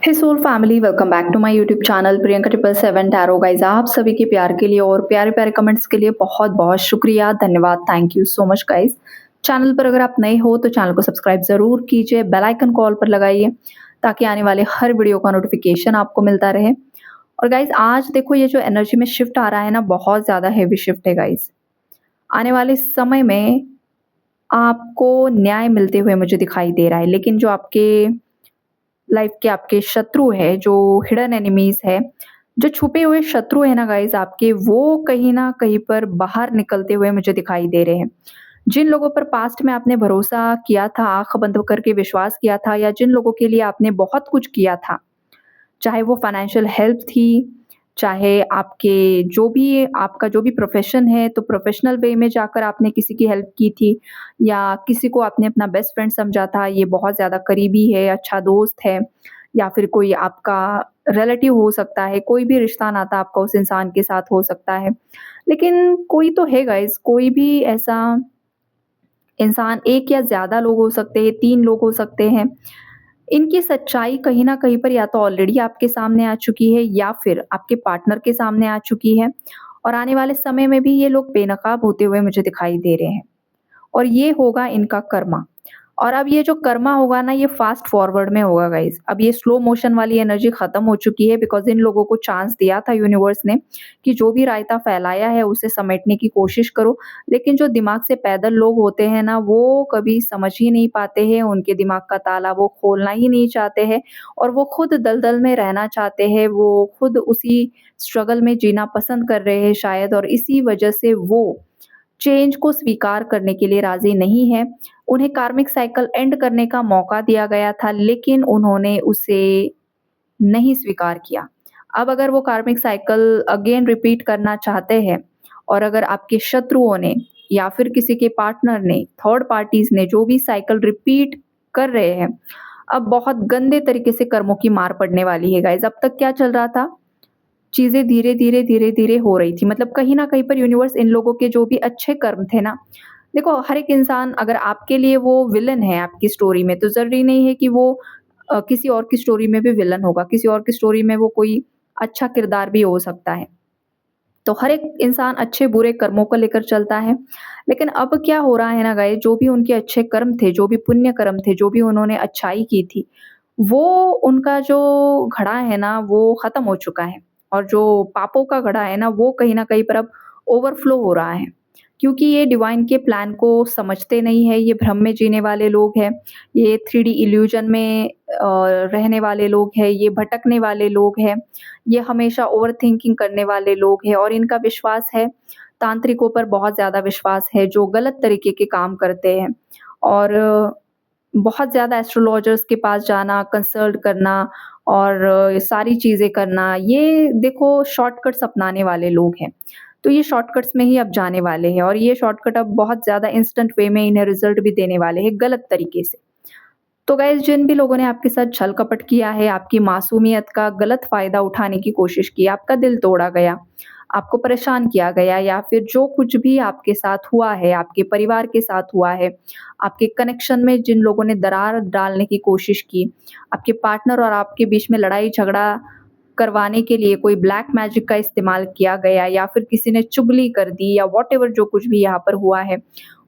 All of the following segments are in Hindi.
Hey soul family welcome back to my YouTube channel Priyanka 777 tarot guys. आप सभी के प्यार के लिए और प्यारे प्यारे कमेंट्स के लिए बहुत बहुत शुक्रिया, धन्यवाद, thank you so much guys. Channel पर अगर आप नए हो तो चैनल को सब्सक्राइब ज़रूर कीजिए, बेल आइकन कॉल पर लगाइए ताकि आने वाले हर वीडियो का नोटिफिकेशन आपको मिलता रहे। और गाइस आज देखो ये जो एनर्जी में शिफ्ट आ रहा है ना, बहुत ज़्यादा हेवी शिफ्ट है गाइस। आने वाले समय में आपको न्याय मिलते हुए मुझे दिखाई दे रहा है, लेकिन जो आपके लाइफ के आपके शत्रु है, जो हिडन एनिमीज़ है, जो छुपे हुए शत्रु है ना गाइज़ आपके, वो कहीं न कहीं पर बाहर निकलते हुए मुझे दिखाई दे रहे हैं। जिन लोगों पर पास्ट में आपने भरोसा किया था, आँख बंद करके विश्वास किया था, या जिन लोगों के लिए आपने बहुत कुछ किया था, चाहे वो फाइनेंशियल हेल्प थी, चाहे आपके जो भी आपका जो भी प्रोफ़ेशन है, तो प्रोफ़ेशनल वे में जाकर आपने किसी की हेल्प की थी, या किसी को आपने अपना बेस्ट फ्रेंड समझा था, ये बहुत ज़्यादा करीबी है, अच्छा दोस्त है, या फिर कोई आपका रिलेटिव हो सकता है, कोई भी रिश्ता नाता आपका उस इंसान के साथ हो सकता है। लेकिन कोई तो है गाइज़, कोई भी ऐसा इंसान, 1 या ज़्यादा लोग हो सकते हैं, 3 लोग हो सकते हैं। इनकी सच्चाई कहीं न कहीं पर या तो ऑलरेडी आपके सामने आ चुकी है, या फिर आपके पार्टनर के सामने आ चुकी है, और आने वाले समय में भी ये लोग बेनकाब होते हुए मुझे दिखाई दे रहे हैं। और ये होगा इनका कर्मा। और अब ये जो कर्मा होगा ना, ये फ़ास्ट फॉरवर्ड में होगा गाइज़। अब ये स्लो मोशन वाली एनर्जी ख़त्म हो चुकी है, बिकॉज़ इन लोगों को चांस दिया था यूनिवर्स ने कि जो भी रायता फैलाया है उसे समेटने की कोशिश करो। लेकिन जो दिमाग से पैदल लोग होते हैं ना, वो कभी समझ ही नहीं पाते हैं, उनके दिमाग का ताला वो खोलना ही नहीं चाहते हैं, और वो खुद दलदल में रहना चाहते हैं, वो खुद उसी स्ट्रगल में जीना पसंद कर रहे हैं शायद, और इसी वजह से वो चेंज को स्वीकार करने के लिए राज़ी नहीं है। उन्हें कार्मिक साइकिल एंड करने का मौका दिया गया था, लेकिन उन्होंने उसे नहीं स्वीकार किया। अब अगर वो कार्मिक साइकिल अगेन रिपीट करना चाहते हैं, और अगर आपके शत्रुओं ने या फिर किसी के पार्टनर ने, थर्ड पार्टीज़ ने जो भी साइकिल रिपीट कर रहे हैं, अब बहुत गंदे तरीके से कर्मों की मार पड़ने वाली है गाइज़। अब तक क्या चल रहा था? चीज़ें धीरे-धीरे, धीरे-धीरे हो रही थी। मतलब कहीं न कहीं पर यूनिवर्स इन लोगों के जो भी अच्छे कर्म थे ना, देखो हर एक इंसान अगर आपके लिए वो विलेन है आपकी स्टोरी में, तो ज़रूरी नहीं है कि वो किसी और की स्टोरी में भी विलेन होगा, किसी और की स्टोरी में वो कोई अच्छा किरदार भी हो सकता है। तो हर एक इंसान अच्छे-बुरे कर्मों को लेकर चलता है। लेकिन अब क्या हो रहा है ना गाइस, जो भी उनके अच्छे कर्म थे, जो भी पुण्य कर्म थे, जो भी उन्होंने अच्छाई की थी, वो उनका जो घड़ा है ना, वो ख़त्म हो चुका है। और जो पापों का घड़ा है ना, वो कहीं न कहीं पर अब ओवरफ्लो हो रहा है। क्योंकि ये डिवाइन के प्लान को समझते नहीं है, ये भ्रम में जीने वाले लोग हैं, ये 3D इल्यूज़न में रहने वाले लोग हैं, ये भटकने वाले लोग हैं, ये हमेशा ओवरथिंकिंग करने वाले लोग हैं, और इनका विश्वास है, तांत्रिकों पर बहुत ज़्यादा विश्वास है, जो गलत तरीके के काम करते हैं। और बहुत ज़्यादा एस्ट्रोलॉजर्स के पास जाना, कंसल्ट करना, और ये सारी चीज़ें करना, ये देखो शॉर्टकट्स अपनाने वाले लोग हैं। तो ये शॉर्टकट्स में ही अब जाने वाले हैं, और ये शॉर्टकट अब बहुत ज़्यादा इंस्टेंट वे में इन्हें रिज़ल्ट भी देने वाले हैं, गलत तरीके से। तो गाइज़ जिन भी लोगों ने आपके साथ छल-कपट किया है, आपकी मासूमियत का गलत फ़ायदा उठाने की कोशिश की, आपका दिल तोड़ा गया, आपको परेशान किया गया, या फिर जो कुछ भी आपके साथ हुआ है, आपके परिवार के साथ हुआ है, आपके कनेक्शन में जिन लोगों ने दरार डालने की कोशिश की, आपके पार्टनर और आपके बीच में लड़ाई-झगड़ा करवाने के लिए कोई ब्लैक मैजिक का इस्तेमाल किया गया, या फिर किसी ने चुगली कर दी, या व्हॉटएवर जो कुछ भी यहाँ पर हुआ है,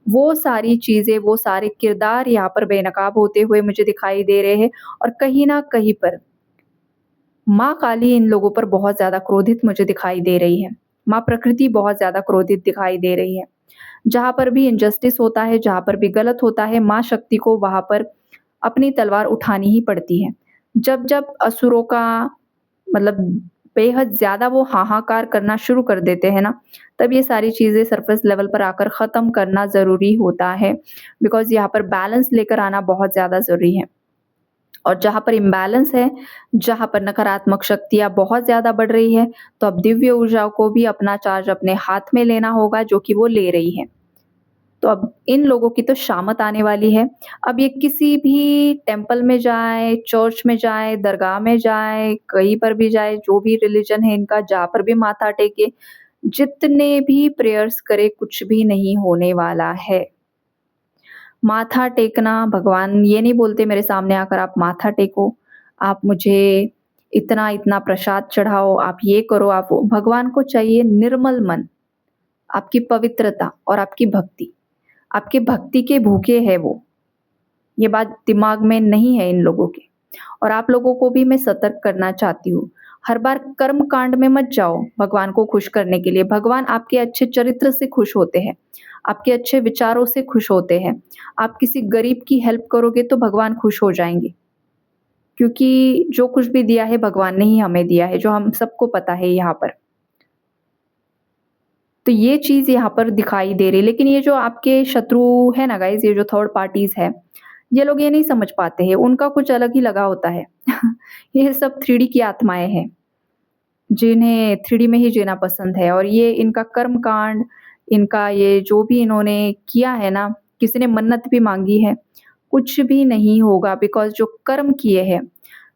वो सारी चीज़ें, वो सारे किरदार यहाँ पर बेनकाब होते हुए मुझे दिखाई दे रहे हैं। और कहीं न कहीं पर माँ काली इन लोगों पर बहुत ज़्यादा क्रोधित मुझे दिखाई दे रही है। माँ प्रकृति बहुत ज़्यादा क्रोधित दिखाई दे रही है। जहाँ पर भी इनजस्टिस होता है, जहाँ पर भी गलत होता है, माँ शक्ति को वहाँ पर अपनी तलवार उठानी ही पड़ती है। जब-जब असुरों का मतलब बेहद ज़्यादा वो हाहाकार करना शुरू कर देते हैं ना, तब ये सारी चीज़ें सरफ़ेस लेवल पर आकर ख़त्म करना ज़रूरी होता है। बिकॉज़ यहाँ पर बैलेंस लेकर आना बहुत ज़्यादा ज़रूरी है। और जहाँ पर इम्बैलेंस है, जहाँ पर नकारात्मक शक्तियाँ बहुत ज़्यादा बढ़ रही है, तो अब दिव्य ऊर्जाओं को भी अपना चार्ज अपने हाथ में लेना होगा, जो कि वो ले रही है। तो अब इन लोगों की तो शामत आने वाली है। अब ये किसी भी टेम्पल में जाएँ, चर्च में जाएँ, दरगाह में जाएँ, कहीं पर भी जाएँ, जो भी रिलिजन है इनका, जहाँ पर भी माथा टेके, जितने भी प्रेयर्स करे, कुछ भी नहीं होने वाला है। माथा टेकना, भगवान ये नहीं बोलते मेरे सामने आकर आप माथा टेको। आप मुझे इतना-इतना प्रसाद चढ़ाओ, आप ये करो, आप वो। भगवान को चाहिए निर्मल मन, आपकी पवित्रता और आपकी भक्ति। आपके भक्ति के भूखे हैं वो, ये बात दिमाग में नहीं है इन लोगों के। और आप लोगों को भी मैं सतर्क करना चाहती हूँ। हर बार कर्म कांड में मत जाओ भगवान को खुश करने के लिए। भगवान आपके अच्छे चरित्र से खुश होते हैं, आपके अच्छे विचारों से खुश होते हैं। आप किसी गरीब की हेल्प करोगे तो भगवान खुश हो जाएँगे। क्योंकि जो कुछ भी दिया है भगवान ने ही हमें दिया है, जो हम सबको पता है यहाँ पर। तो ये चीज़ यहाँ पर दिखाई दे रही है। लेकिन ये जो आपके शत्रु है ना गाइज़, ये जो थर्ड पार्टीज़ है, ये लोग ये नहीं समझ पाते हैं, उनका कुछ अलग ही लगा होता है। ये सब 3D की आत्माएँ हैं, जिन्हें 3D में ही जीना पसंद है और ये इनका कर्म कांड, इनका ये जो भी इन्होंने किया है ना, किसी ने मन्नत भी माँगी है, कुछ भी नहीं होगा बिकॉज़ जो कर्म किए हैं,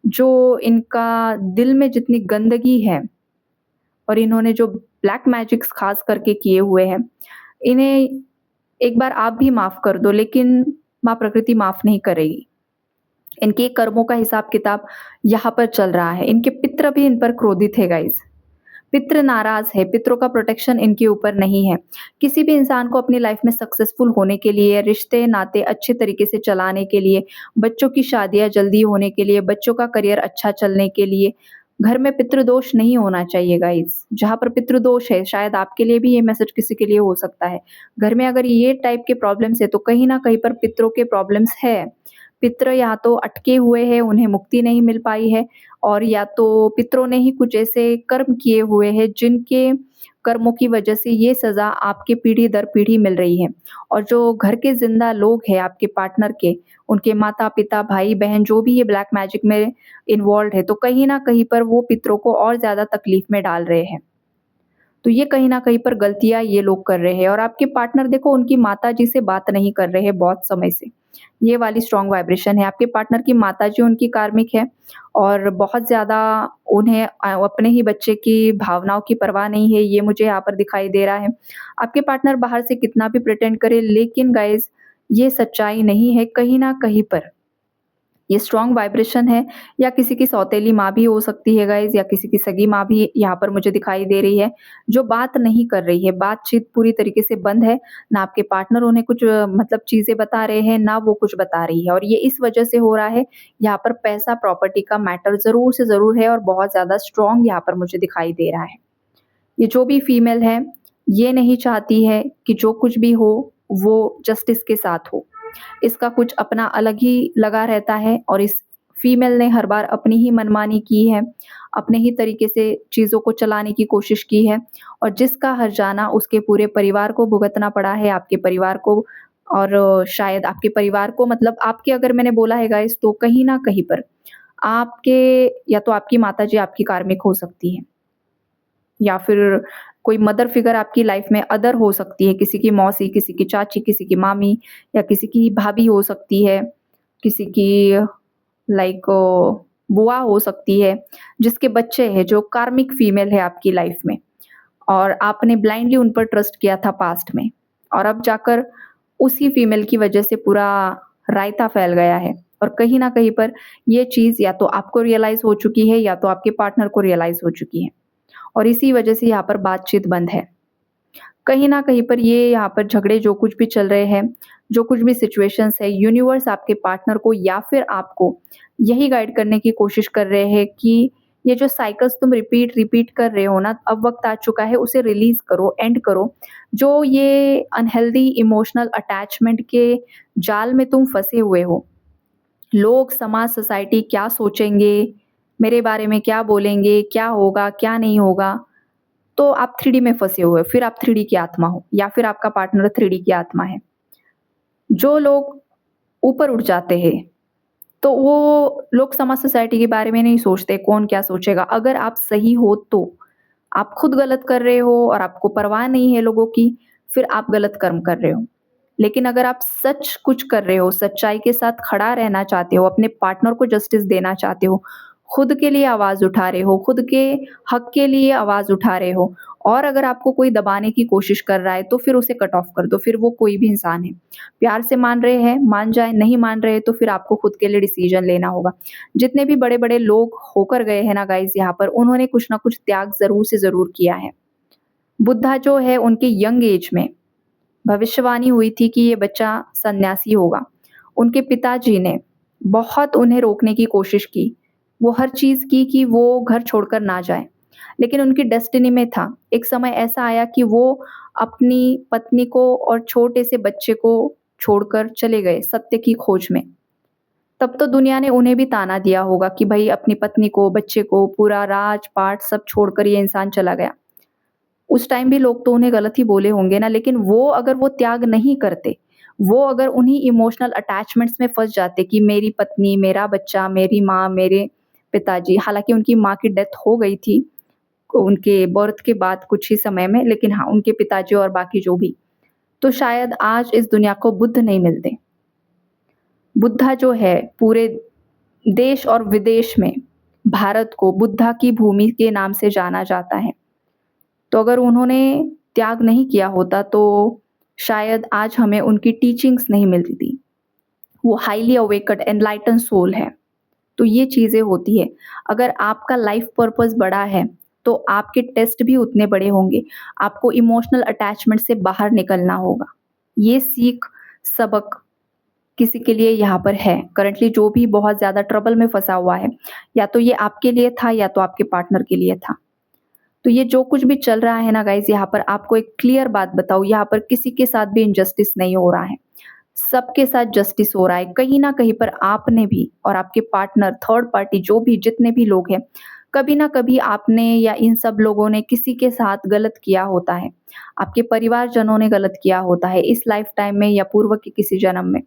जो इनका दिल में जितनी गंदगी है और इन्होंने जो ब्लैक मैजिक्स ख़ास करके किए हुए हैं, इन्हें एक बार आप भी माफ़ कर दो, लेकिन माँ प्रकृति माफ़ नहीं करेगी। इनके कर्मों का हिसाब-किताब यहाँ पर चल रहा है। इनके पितृ भी इन पर क्रोधित है गाइज़। पितृ नाराज़ है, पितरों का प्रोटेक्शन इनके ऊपर नहीं है। किसी भी इंसान को अपनी लाइफ़ में सक्सेसफुल होने के लिए, रिश्ते-नाते अच्छे तरीके से चलाने के लिए, बच्चों की शादियाँ जल्दी होने के लिए, बच्चों का करियर अच्छा चलने के लिए, घर में पितृदोष नहीं होना चाहिए गाइज़। जहाँ पर पितृदोष है, शायद आपके लिए भी ये मैसेज किसी के लिए हो सकता है। घर में अगर ये टाइप के प्रॉब्लम्स है, तो कहीं न कहीं पर पितरों के प्रॉब्लम्स है। पितृ या तो अटके हुए हैं, उन्हें मुक्ति नहीं मिल पाई है और या तो पितरों ने ही कुछ ऐसे कर्म किए हुए हैं, जिनके कर्मों की वजह से ये सज़ा आपके पीढ़ी दर पीढ़ी मिल रही है। और जो घर के ज़िंदा लोग हैं आपके पार्टनर के, उनके माता-पिता, भाई-बहन जो भी ये ब्लैक मैजिक में इन्वॉल्व्ड है, तो कहीं न कहीं पर वो पितरों को और ज़्यादा तकलीफ़ में डाल रहे हैं। तो ये कहीं न कहीं पर गलतियाँ ये लोग कर रहे हैं और आपके पार्टनर देखो उनकी माताजी से बात नहीं कर रहे हैं बहुत समय से। ये वाली स्ट्रॉन्ग वाइब्रेशन है। आपके पार्टनर की माताजी उनकी कार्मिक है और बहुत ज़्यादा उन्हें अपने ही बच्चे की भावनाओं की परवाह नहीं है, ये मुझे यहाँ पर दिखाई दे रहा है। आपके पार्टनर बाहर से कितना भी प्रिटेंड करे, लेकिन गाइज़ ये सच्चाई नहीं है कहीं न कहीं पर। ये स्ट्रॉन्ग वाइब्रेशन है या किसी की सौतेली माँ भी हो सकती है गाइज़, या किसी की सगी माँ भी यहाँ पर मुझे दिखाई दे रही है, जो बात नहीं कर रही है। बातचीत पूरी तरीके से बंद है, ना आपके पार्टनर उन्हें कुछ मतलब चीज़ें बता रहे हैं, ना वो कुछ बता रही है और ये इस वजह से हो रहा है, यहाँ पर पैसा, प्रॉपर्टी का मैटर ज़रूर से ज़रूर है और बहुत ज़्यादा स्ट्रॉन्ग यहाँ पर मुझे दिखाई दे रहा है। ये जो भी फीमेल है, ये नहीं चाहती है कि जो कुछ भी हो, वो जस्टिस के साथ हो। इसका कुछ अपना अलग ही लगा रहता है और इस फीमेल ने हर बार अपनी ही मनमानी की है, अपने ही तरीके से चीज़ों को चलाने की कोशिश की है और जिसका हर्जाना उसके पूरे परिवार को भुगतना पड़ा है, आपके परिवार को और शायद आपके परिवार को, मतलब आपके, अगर मैंने बोला है गाइज़, तो कहीं न कहीं पर आपके या तो आपकी माताजी आपकी कार्मिक हो सकती है या फिर कोई मदर फिगर आपकी लाइफ में अदर हो सकती है, किसी की मौसी, किसी की चाची, किसी की मामी या किसी की भाभी हो सकती है, किसी की लाइक बुआ हो सकती है, जिसके बच्चे हैं, जो कार्मिक फीमेल है आपकी लाइफ में और आपने ब्लाइंडली उन पर ट्रस्ट किया था पास्ट में और अब जाकर उसी फीमेल की वजह से पूरा रायता फैल गया है और कहीं न कहीं पर ये चीज़ या तो आपको रियलाइज़ हो चुकी है या तो आपके पार्टनर को रियलाइज़ हो चुकी है और इसी वजह से यहाँ पर बातचीत बंद है। कहीं न कहीं पर ये यहाँ पर झगड़े जो कुछ भी चल रहे हैं, जो कुछ भी सिचुएशंस है, यूनिवर्स आपके पार्टनर को या फिर आपको यही गाइड करने की कोशिश कर रहे हैं कि ये जो साइकिल्स तुम रिपीट कर रहे हो ना, अब वक़्त आ चुका है उसे रिलीज़ करो, एंड करो। जो ये अनहेल्दी इमोशनल अटैचमेंट के जाल में तुम फँसे हुए हो, लोग, समाज, सोसाइटी क्या सोचेंगे, मेरे बारे में क्या बोलेंगे, क्या होगा, क्या नहीं होगा, तो आप 3D में फँसे हुए हो, फिर आप 3D की आत्मा हो या फिर आपका पार्टनर 3D की आत्मा है। जो लोग ऊपर उठ जाते हैं, तो वो लोग समाज सोसाइटी के बारे में नहीं सोचते, कौन क्या सोचेगा। अगर आप सही हो तो, आप खुद गलत कर रहे हो और आपको परवाह नहीं है लोगों की, फिर आप गलत कर्म कर रहे हो। लेकिन अगर आप सच कुछ कर रहे हो, सच्चाई के साथ खड़ा रहना चाहते हो, अपने पार्टनर को जस्टिस देना चाहते हो, खुद के लिए आवाज़ उठा रहे हो, खुद के हक के लिए आवाज़ उठा रहे हो और अगर आपको कोई दबाने की कोशिश कर रहा है तो फिर उसे कट ऑफ कर दो, फिर वो कोई भी इंसान है। प्यार से मान रहे हैं, मान जाएँ, नहीं मान रहे तो फिर आपको खुद के लिए डिसीज़न लेना होगा। जितने भी बड़े-बड़े लोग होकर गए हैं ना गाइज़ यहाँ पर, उन्होंने कुछ ना कुछ त्याग ज़रूर से ज़रूर किया है। बुद्धा जो है उनके यंग एज में भविष्यवाणी हुई थी कि ये बच्चा सन्यासी होगा। उनके पिताजी ने बहुत उन्हें रोकने की कोशिश की। वो हर चीज़ की कि वो घर छोड़कर ना जाएँ। लेकिन उनकी डेस्टिनी में था। एक समय ऐसा आया कि वो अपनी पत्नी को और छोटे से बच्चे को छोड़कर चले गए सत्य की खोज में। तब तो दुनिया ने उन्हें भी ताना दिया होगा कि भई अपनी पत्नी को, बच्चे को, पूरा राज-पाट सब छोड़कर ये इंसान चला गया। उस टाइम भी लोग तो उन्हें गलत ही बोले होंगे ना, लेकिन वो अगर वो त्याग नहीं करते, वो अगर उन्हीं इमोशनल अटैचमेंट्स में फँस जाते कि मेरी पत्नी, मेरा बच्चा, मेरी माँ, मेरे पिताजी, हालाँकि उनकी माँ की डेथ हो गई थी, उनके बर्थ के बाद कुछ ही समय में, लेकिन हाँ, उनके पिताजी और बाकी जो भी, तो शायद आज इस दुनिया को बुद्ध नहीं मिलते। बुद्धा जो है पूरे देश और विदेश में भारत को बुद्धा की भूमि के नाम से जाना जाता है। तो अगर उन्होंने त्याग नहीं किया होता तो शायद आज हमें उनकी टीचिंग्स नहीं मिलती थी। वो हाइली अवेकन्ड एनलाइटेंड सोल है। तो ये चीज़ें होती है। अगर आपका लाइफ पर्पस बड़ा है, तो आपके टेस्ट भी उतने बड़े होंगे। आपको इमोशनल अटैचमेंट से बाहर निकलना होगा। ये सीख, सबक किसी के लिए यहाँ पर है। करंटली जो भी बहुत ज़्यादा ट्रबल में फँसा हुआ है, या तो ये आपके लिए था या तो आपके पार्टनर के लिए था। तो ये जो कुछ भी चल रहा है ना गाइज़, यहाँ पर आपको एक क्लियर बात बताऊँ, यहाँ पर किसी के साथ भी इनजस्टिस नहीं हो रहा है। सबके साथ जस्टिस हो रहा है। कहीं न कहीं पर आपने भी और आपके पार्टनर, थर्ड पार्टी जो भी जितने भी लोग हैं, कभी न कभी आपने या इन सब लोगों ने किसी के साथ गलत किया होता है। आपके परिवारजनों ने गलत किया होता है इस लाइफ़ टाइम में या पूर्व के किसी जन्म में।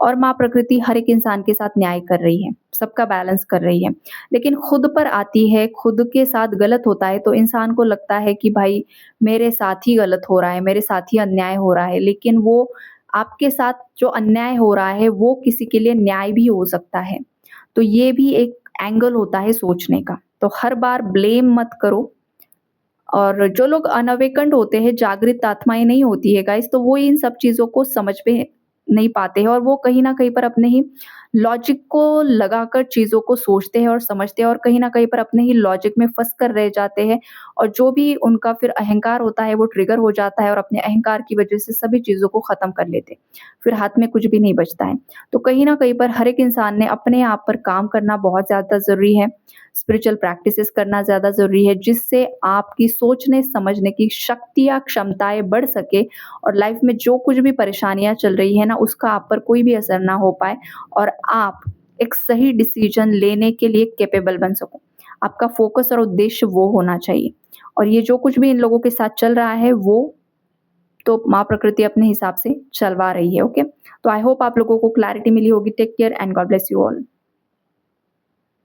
और माँ प्रकृति हर एक इंसान के साथ न्याय कर रही है, सबका बैलेंस कर रही है। लेकिन खुद पर आती है, खुद के साथ गलत होता है तो इंसान को लगता है कि भाई मेरे साथ ही गलत हो रहा है, मेरे साथ ही अन्याय हो रहा है। लेकिन वो आपके साथ जो अन्याय हो रहा है वो किसी के लिए न्याय भी हो सकता है। तो ये भी एक एंगल होता है सोचने का। तो हर बार ब्लेम मत करो और जो लोग अनअवेकन्ड होते हैं, जागृत आत्माएँ नहीं होती है गाइज़, तो वो इन सब चीज़ों को समझ में नहीं पाते हैं और वो कहीं न कहीं पर अपने ही लॉजिक को लगाकर चीज़ों को सोचते हैं और समझते हैं और कहीं न कहीं पर अपने ही लॉजिक में फँस कर रह जाते हैं और जो भी उनका फिर अहंकार होता है, वो ट्रिगर हो जाता है और अपने अहंकार की वजह से सभी चीज़ों को ख़त्म कर लेते हैं। फिर हाथ में कुछ भी नहीं बचता है। तो कहीं न कहीं पर हर एक इंसान ने अपने आप पर काम करना बहुत ज़्यादा ज़रूरी है। स्पिरिचुअल प्रैक्टिसेस करना ज़्यादा ज़रूरी है, जिससे आपकी सोचने समझने की शक्तियाँ, क्षमताएँ बढ़ सके और लाइफ में जो कुछ भी परेशानियाँ चल रही है ना, उसका आप पर कोई भी असर ना हो पाए और आप एक सही डिसीजन लेने के लिए कैपेबल बन सको। आपका फ़ोकस और उद्देश्य वो होना चाहिए और ये जो कुछ भी इन लोगों के साथ चल रहा है, वो तो माँ प्रकृति अपने हिसाब से चलवा रही है, ओके? तो आई होप आप लोगों को क्लैरिटी मिली होगी। Take care and God bless you all.